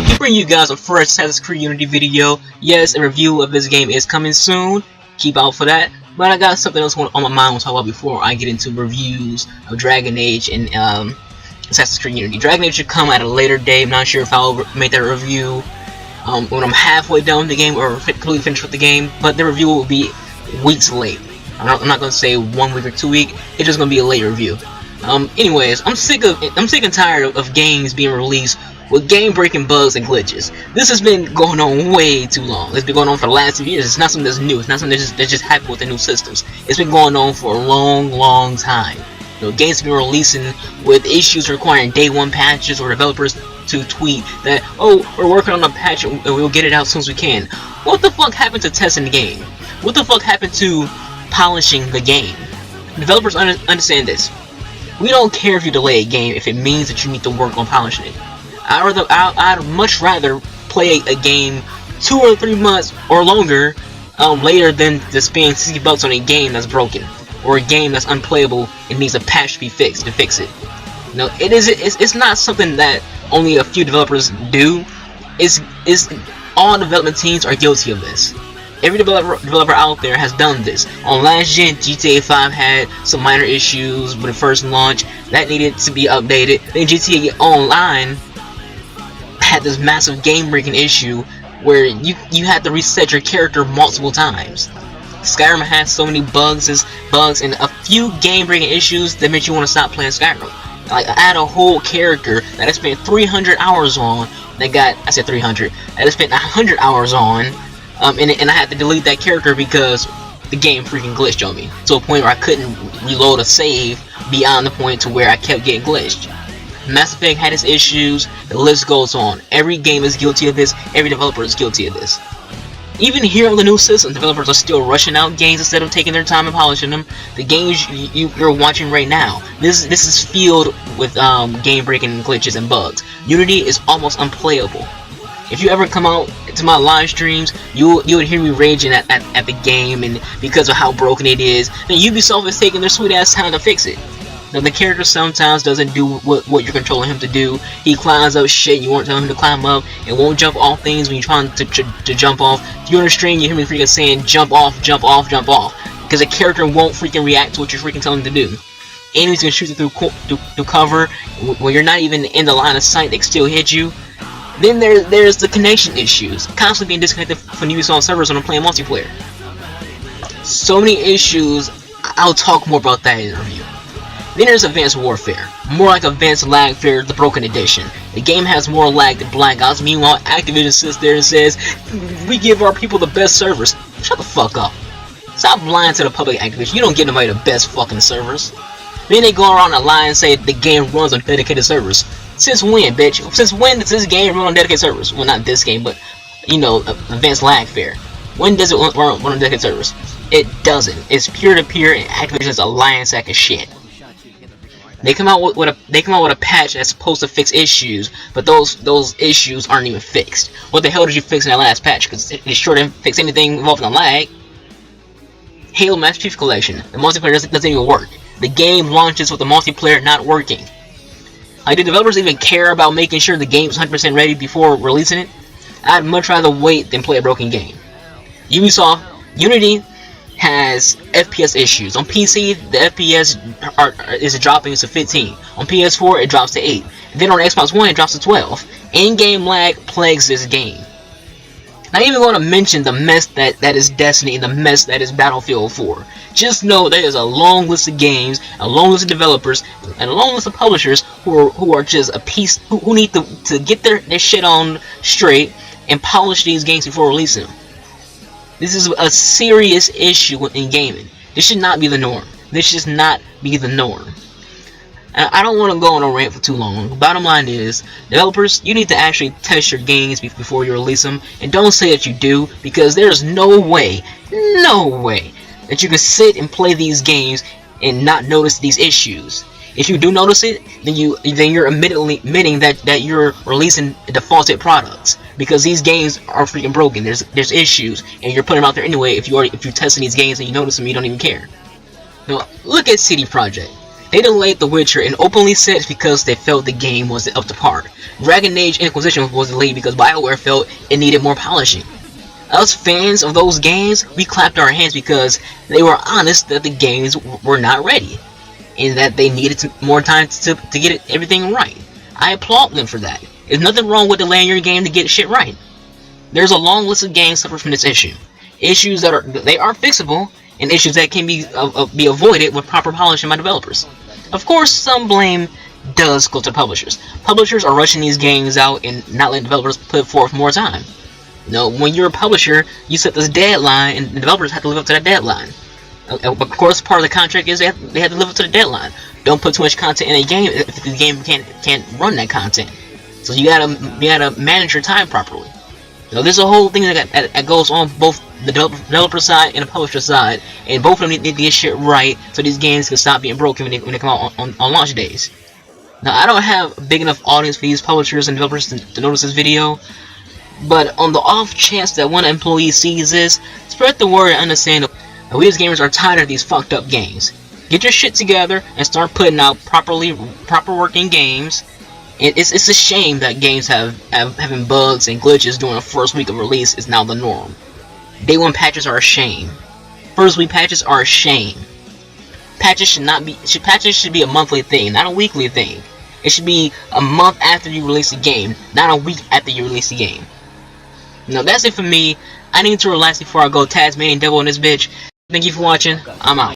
up? We bring you guys a fresh Assassin's Creed Unity video. Yes, a review of this game is coming soon. Keep out for that. But I got something else on my mind to talk about before I get into reviews of Dragon Age and Assassin's Creed Unity. Dragon Age should come at a later date. I'm not sure if I'll make that review when I'm halfway done with the game or completely finished with the game. But the review will be weeks late. I'm not gonna say 1 week or 2 weeks. It's just gonna be a late review. Anyways, I'm sick and tired of games being released with game-breaking bugs and glitches. This has been going on way too long. It's been going on for the last 2 years. It's not something that's new. It's not something that just happened with the new systems. It's been going on for a long time. Games have been releasing with issues requiring day one patches or developers to tweet that, oh, we're working on a patch and we'll get it out as soon as we can. What the fuck happened to testing the game? What the fuck happened to polishing the game? Developers understand this. We don't care if you delay a game if it means that you need to work on polishing it. I'd much rather play a game 2 or 3 months or longer later than to spend $60 on a game that's broken or a game that's unplayable and needs a patch to be fixed to fix it. It's not something that only a few developers do. All development teams are guilty of this. Every developer out there has done this. On last gen, GTA 5 had some minor issues when it first launched that needed to be updated. Then GTA Online had this massive game-breaking issue where you had to reset your character multiple times. Skyrim had so many bugs and a few game-breaking issues that made you want to stop playing Skyrim. Like, I had a whole character that I spent 300 hours on that I spent 100 hours on, and I had to delete that character because the game freaking glitched on me to a point where I couldn't reload a save beyond the point to where I kept getting glitched. Mass Effect had its issues, the list goes on. Every game is guilty of this, every developer is guilty of this. Even here on the new system, developers are still rushing out games instead of taking their time and polishing them. The games you're watching right now, this is filled with game-breaking glitches and bugs. Unity is almost unplayable. If you ever come out to my live streams, you would hear me raging at the game and because of how broken it is. Then Ubisoft is taking their sweet ass time to fix it. Now, the character sometimes doesn't do what you're controlling him to do. He climbs up shit you weren't telling him to climb up, and won't jump off things when you're trying to jump off. If you're on a stream, you hear me freaking saying jump off, jump off, jump off, because the character won't freaking react to what you're freaking telling him to do. Enemies can shoot you through cover when you're not even in the line of sight. They can still hit you. Then there's the connection issues, constantly being disconnected from Ubisoft servers when I'm playing multiplayer. So many issues. I'll talk more about that in the review. Then there's Advanced Warfare, more like Advanced Lagfare, the Broken Edition. The game has more lag than Black Ops. Meanwhile, Activision sits there and says, we give our people the best servers. Shut the fuck up. Stop lying to the public, Activision. You don't give nobody the best fucking servers. Then they go around and lie and say the game runs on dedicated servers. Since when, bitch? Since when does this game run on dedicated servers? Well, not this game, but, Advanced Lagfare. When does it run on dedicated servers? It doesn't. It's peer-to-peer, and Activision's a lying sack of shit. They come out with a patch that's supposed to fix issues, but those issues aren't even fixed. What the hell did you fix in that last patch? Because it sure didn't fix anything involving the lag. Halo Master Chief Collection. The multiplayer doesn't even work. The game launches with the multiplayer not working. Like, do developers even care about making sure the game's 100% ready before releasing it? I'd much rather wait than play a broken game. Unity has FPS issues. On PC, the FPS is dropping to 15. On PS4, it drops to 8. Then on Xbox One, it drops to 12. In-game lag plagues this game. Not even going to mention the mess that is Destiny and the mess that is Battlefield 4. Just know there's a long list of games, a long list of developers, and a long list of publishers who are just who need to get their shit on straight and polish these games before releasing them. This is a serious issue in gaming. This should not be the norm. This should not be the norm. And I don't want to go on a rant for too long. Bottom line is, developers, you need to actually test your games before you release them. And don't say that you do, because there's no way that you can sit and play these games and not notice these issues. If you do notice it, then you're admitting that you're releasing defaulted products, because these games are freaking broken. There's issues, and you're putting them out there anyway. If you're testing these games and you notice them, you don't even care. Now, look at CD Projekt. They delayed The Witcher and openly said it's because they felt the game wasn't up to par. Dragon Age Inquisition was delayed because BioWare felt it needed more polishing. Us fans of those games, we clapped our hands because they were honest that the games were not ready, and that they needed more time to get everything right. I applaud them for that. There's nothing wrong with delaying your game to get shit right. There's a long list of games suffer from this issue. Issues that are fixable, and issues that can be avoided with proper polishing by developers. Of course, some blame does go to publishers. Publishers are rushing these games out and not letting developers put forth more time. You know, when you're a publisher, you set this deadline, and the developers have to live up to that deadline. Of course, part of the contract is they have to live up to the deadline. Don't put too much content in a game if the game can't run that content. So you gotta manage your time properly. You know, there's a whole thing that goes on both the developer side and the publisher side, and both of them need to get shit right so these games can stop being broken when they come out on launch days. Now, I don't have a big enough audience for these publishers and developers to notice this video, but on the off chance that one employee sees this, spread the word and understand that we as gamers are tired of these fucked up games. Get your shit together and start putting out proper working games. It's a shame that games having bugs and glitches during the first week of release is now the norm. Day 1 patches are a shame. First week patches are a shame. Patches should be a monthly thing, not a weekly thing. It should be a month after you release the game, not a week after you release the game. Now that's it for me. I need to relax before I go Tasmanian Devil in this bitch. Thank you for watching. I'm out.